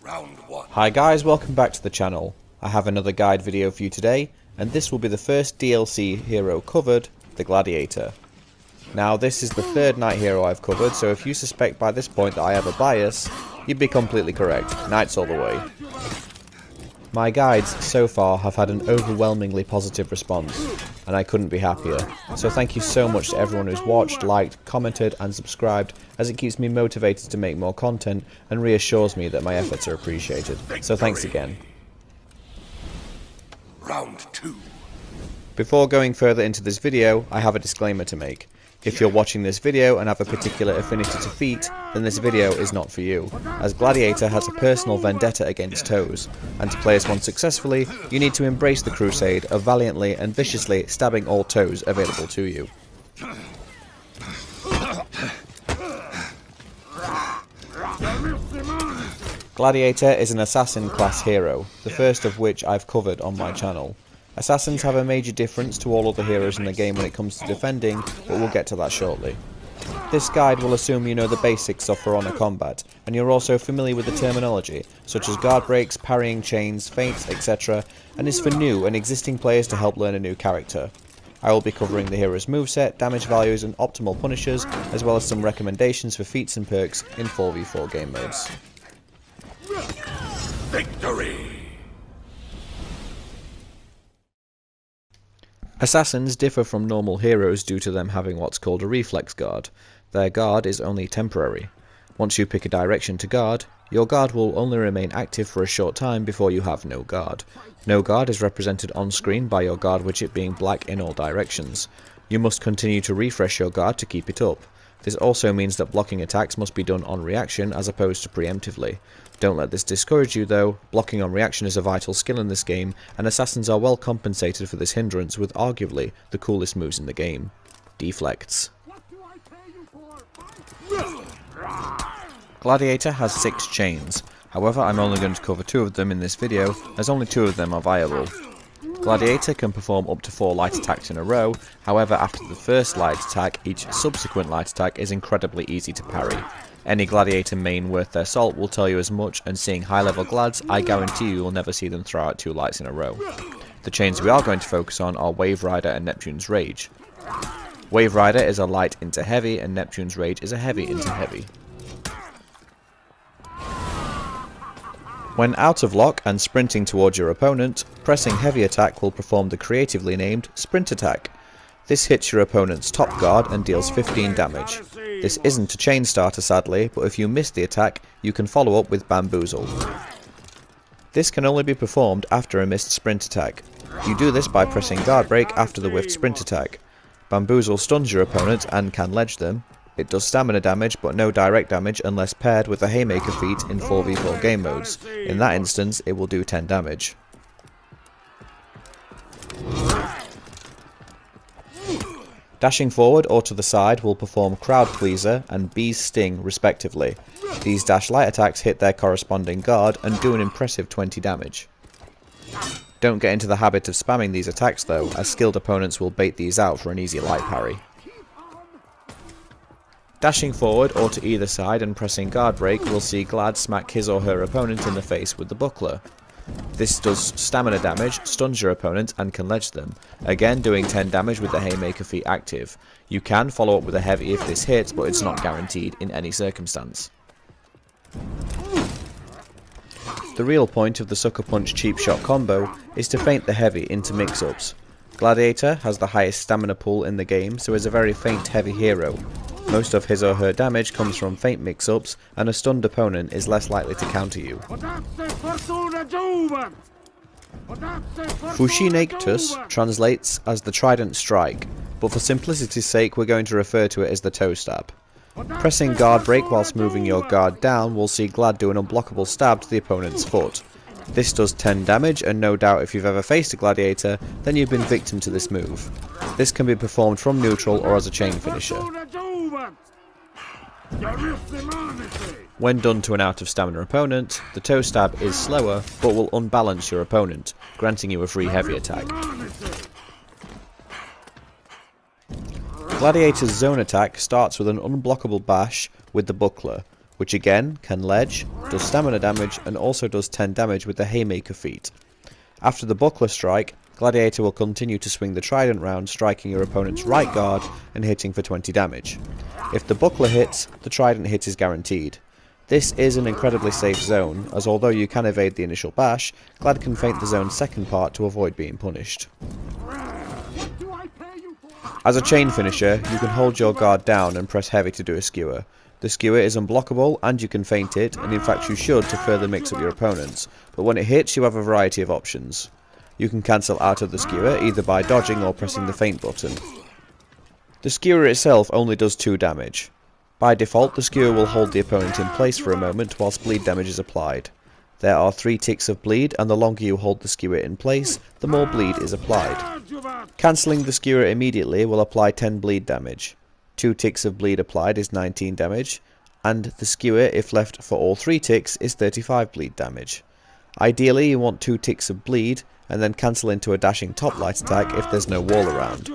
Round one. Hi guys, welcome back to the channel. I have another guide video for you today, and this will be the first DLC hero covered, the Gladiator. Now this is the third knight hero I've covered, so if you suspect by this point that I have a bias, you'd be completely correct. Knights all the way. My guides so far have had an overwhelmingly positive response, and I couldn't be happier. So thank you so much to everyone who's watched, liked, commented and subscribed, as it keeps me motivated to make more content and reassures me that my efforts are appreciated. So thanks again. Round two. Before going further into this video, I have a disclaimer to make. If you're watching this video and have a particular affinity to feet, then this video is not for you, as Gladiator has a personal vendetta against toes, and to play as one successfully, you need to embrace the crusade of valiantly and viciously stabbing all toes available to you. Gladiator is an assassin class hero, the first of which I've covered on my channel. Assassins have a major difference to all other heroes in the game when it comes to defending, but we'll get to that shortly. This guide will assume you know the basics of For Honor combat, and you're also familiar with the terminology, such as guard breaks, parrying chains, feints, etc., and is for new and existing players to help learn a new character. I will be covering the hero's moveset, damage values and optimal punishers, as well as some recommendations for feats and perks in 4v4 game modes. Victory! Assassins differ from normal heroes due to them having what's called a reflex guard. Their guard is only temporary. Once you pick a direction to guard, your guard will only remain active for a short time before you have no guard. No guard is represented on screen by your guard widget being black in all directions. You must continue to refresh your guard to keep it up. This also means that blocking attacks must be done on reaction as opposed to preemptively. Don't let this discourage you though, blocking on reaction is a vital skill in this game, and assassins are well compensated for this hindrance with arguably the coolest moves in the game. Deflects. Gladiator has 6 chains, however I'm only going to cover 2 of them in this video, as only 2 of them are viable. Gladiator can perform up to 4 light attacks in a row, however after the first light attack, each subsequent light attack is incredibly easy to parry. Any Gladiator main worth their salt will tell you as much, and seeing high level glads, I guarantee you will never see them throw out 2 lights in a row. The chains we are going to focus on are Wave Rider and Neptune's Rage. Wave Rider is a light into heavy, and Neptune's Rage is a heavy into heavy. When out of lock and sprinting towards your opponent, pressing heavy attack will perform the creatively named Sprint Attack. This hits your opponent's top guard and deals 15 damage. This isn't a chain starter sadly, but if you miss the attack, you can follow up with Bamboozle. This can only be performed after a missed sprint attack. You do this by pressing guard break after the whiffed sprint attack. Bamboozle stuns your opponent and can ledge them. It does stamina damage but no direct damage unless paired with the Haymaker feat in 4v4 game modes. In that instance, it will do 10 damage. Dashing forward or to the side will perform Crowd Pleaser and Bee's Sting respectively. These dash light attacks hit their corresponding guard and do an impressive 20 damage. Don't get into the habit of spamming these attacks though, as skilled opponents will bait these out for an easy light parry. Dashing forward or to either side and pressing guard break will see Glad smack his or her opponent in the face with the buckler. This does stamina damage, stuns your opponent and can ledge them, again doing 10 damage with the Haymaker feat active. You can follow up with a heavy if this hits, but it's not guaranteed in any circumstance. The real point of the Sucker Punch Cheap Shot combo is to feint the heavy into mix-ups. Gladiator has the highest stamina pool in the game, so is a very feint heavy hero. Most of his or her damage comes from feint mix-ups, and a stunned opponent is less likely to counter you. Fushinactus translates as the Trident Strike, but for simplicity's sake we're going to refer to it as the Toe Stab. Pressing guard break whilst moving your guard down will see Glad do an unblockable stab to the opponent's foot. This does 10 damage, and no doubt if you've ever faced a Gladiator, then you've been victim to this move. This can be performed from neutral or as a chain finisher. When done to an out of stamina opponent, the toe stab is slower but will unbalance your opponent, granting you a free heavy attack. Gladiator's zone attack starts with an unblockable bash with the buckler. which again can ledge, does stamina damage, and also does 10 damage with the Haymaker feat. After the Buckler strike, Gladiator will continue to swing the Trident round, striking your opponent's right guard and hitting for 20 damage. If the Buckler hits, the Trident hit is guaranteed. This is an incredibly safe zone, as although you can evade the initial bash, Glad can feint the zone's second part to avoid being punished. As a chain finisher, you can hold your guard down and press heavy to do a skewer. The skewer is unblockable and you can feint it, and in fact you should to further mix up your opponents, but when it hits you have a variety of options. You can cancel out of the skewer either by dodging or pressing the feint button. The skewer itself only does 2 damage. By default, the skewer will hold the opponent in place for a moment whilst bleed damage is applied. There are 3 ticks of bleed, and the longer you hold the skewer in place, the more bleed is applied. Cancelling the skewer immediately will apply 10 bleed damage. 2 ticks of bleed applied is 19 damage, and the skewer, if left for all 3 ticks, is 35 bleed damage. Ideally, you want 2 ticks of bleed, and then cancel into a dashing top light attack if there's no wall around.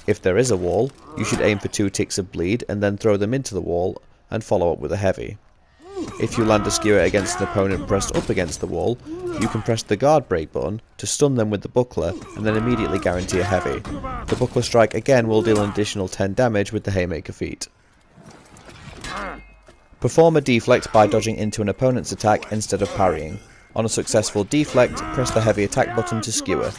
If there is a wall, you should aim for 2 ticks of bleed and then throw them into the wall and follow up with a heavy. If you land a skewer against an opponent pressed up against the wall, you can press the guard break button to stun them with the Buckler and then immediately guarantee a heavy. The Buckler strike again will deal an additional 10 damage with the Haymaker feat. Perform a deflect by dodging into an opponent's attack instead of parrying. On a successful deflect, press the heavy attack button to skewer.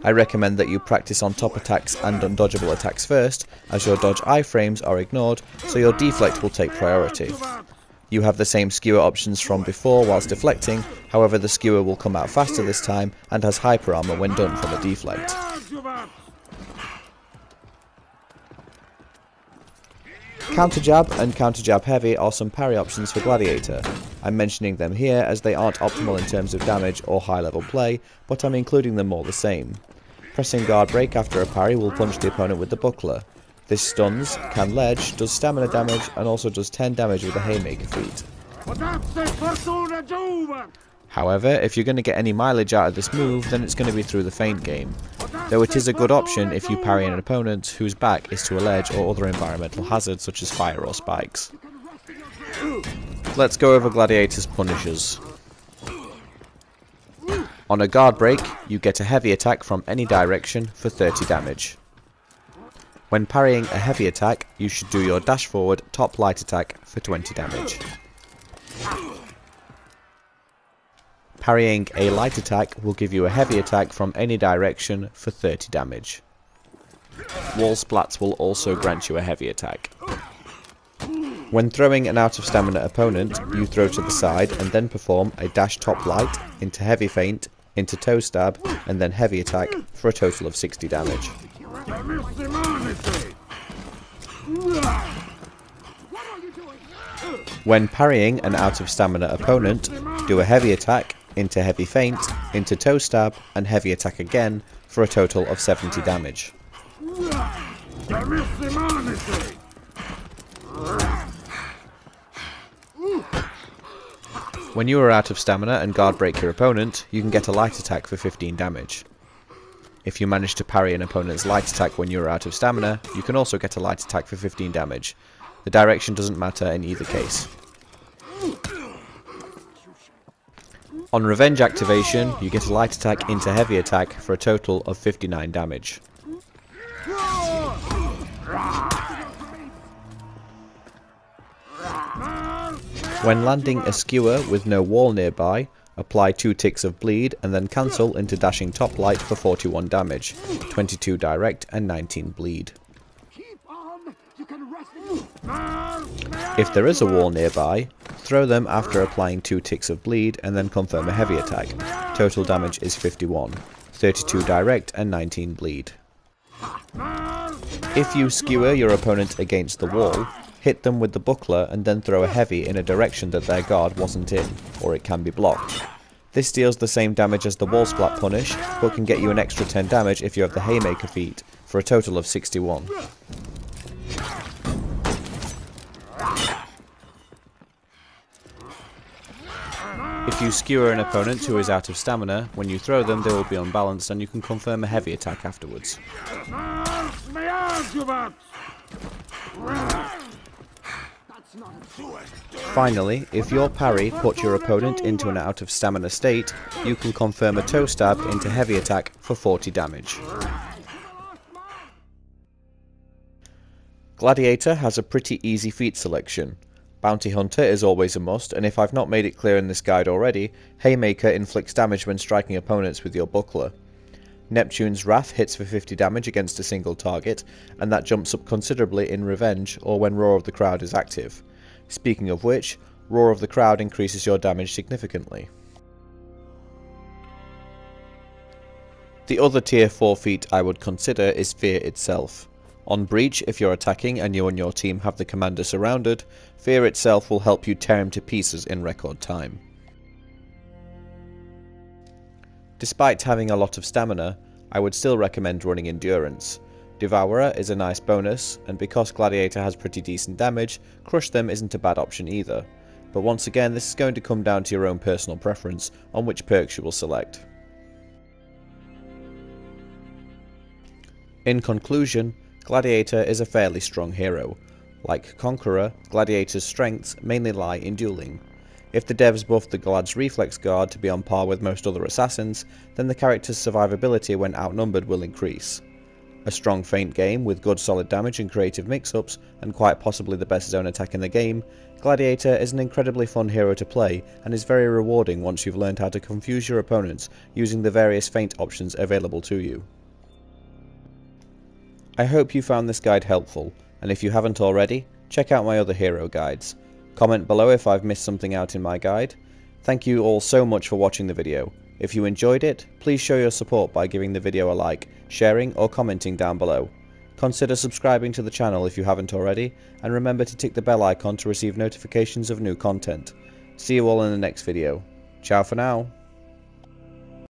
I recommend that you practice on top attacks and undodgeable attacks first, as your dodge iframes are ignored, so your deflect will take priority. You have the same skewer options from before whilst deflecting, however the skewer will come out faster this time and has hyper armor when done from a deflect. Counter jab and counter jab heavy are some parry options for Gladiator. I'm mentioning them here as they aren't optimal in terms of damage or high level play, but I'm including them all the same. Pressing guard break after a parry will punch the opponent with the Buckler. This stuns, can ledge, does stamina damage, and also does 10 damage with the Haymaker feat. However, if you're going to get any mileage out of this move, then it's going to be through the feint game. Though it is a good option if you parry an opponent whose back is to a ledge or other environmental hazards such as fire or spikes. Let's go over Gladiator's punishers. On a guard break, you get a heavy attack from any direction for 30 damage. When parrying a heavy attack, you should do your dash forward top light attack for 20 damage. Parrying a light attack will give you a heavy attack from any direction for 30 damage. Wall splats will also grant you a heavy attack. When throwing an out of stamina opponent, you throw to the side and then perform a dash top light into heavy feint, into toe stab, and then heavy attack for a total of 60 damage. When parrying an out of stamina opponent, do a heavy attack, into heavy feint, into toe stab, and heavy attack again for a total of 70 damage. When you are out of stamina and guard break your opponent, you can get a light attack for 15 damage. If you manage to parry an opponent's light attack when you are out of stamina, you can also get a light attack for 15 damage. The direction doesn't matter in either case. On revenge activation, you get a light attack into heavy attack for a total of 59 damage. When landing a skewer with no wall nearby, apply 2 ticks of bleed and then cancel into dashing top light for 41 damage, 22 direct and 19 bleed. If there is a wall nearby, throw them after applying 2 ticks of bleed and then confirm a heavy attack. Total damage is 51, 32 direct and 19 bleed. If you skewer your opponent against the wall, hit them with the Buckler and then throw a heavy in a direction that their guard wasn't in, or it can be blocked. This deals the same damage as the wall splat punish, but can get you an extra 10 damage if you have the Haymaker feat, for a total of 61. If you skewer an opponent who is out of stamina, when you throw them they will be unbalanced and you can confirm a heavy attack afterwards. Finally, if your parry puts your opponent into an out of stamina state, you can confirm a toe stab into heavy attack for 40 damage. Gladiator has a pretty easy feat selection. Bounty Hunter is always a must, and if I've not made it clear in this guide already, Haymaker inflicts damage when striking opponents with your buckler. Neptune's Wrath hits for 50 damage against a single target, and that jumps up considerably in Revenge or when Roar of the Crowd is active. Speaking of which, Roar of the Crowd increases your damage significantly. The other tier 4 feat I would consider is Fear itself. On Breach, if you're attacking and you and your team have the commander surrounded, Fear itself will help you tear him to pieces in record time. Despite having a lot of stamina, I would still recommend running Endurance. Devourer is a nice bonus, and because Gladiator has pretty decent damage, Crush Them isn't a bad option either. But once again, this is going to come down to your own personal preference on which perks you will select. In conclusion, Gladiator is a fairly strong hero. Like Conqueror, Gladiator's strengths mainly lie in dueling. If the devs buffed the Glad's reflex guard to be on par with most other assassins, then the character's survivability when outnumbered will increase. A strong feint game with good solid damage and creative mix-ups, and quite possibly the best zone attack in the game, Gladiator is an incredibly fun hero to play and is very rewarding once you've learned how to confuse your opponents using the various feint options available to you. I hope you found this guide helpful, and if you haven't already, check out my other hero guides. Comment below if I've missed something out in my guide. Thank you all so much for watching the video. If you enjoyed it, please show your support by giving the video a like, sharing or commenting down below. Consider subscribing to the channel if you haven't already, and remember to tick the bell icon to receive notifications of new content. See you all in the next video. Ciao for now.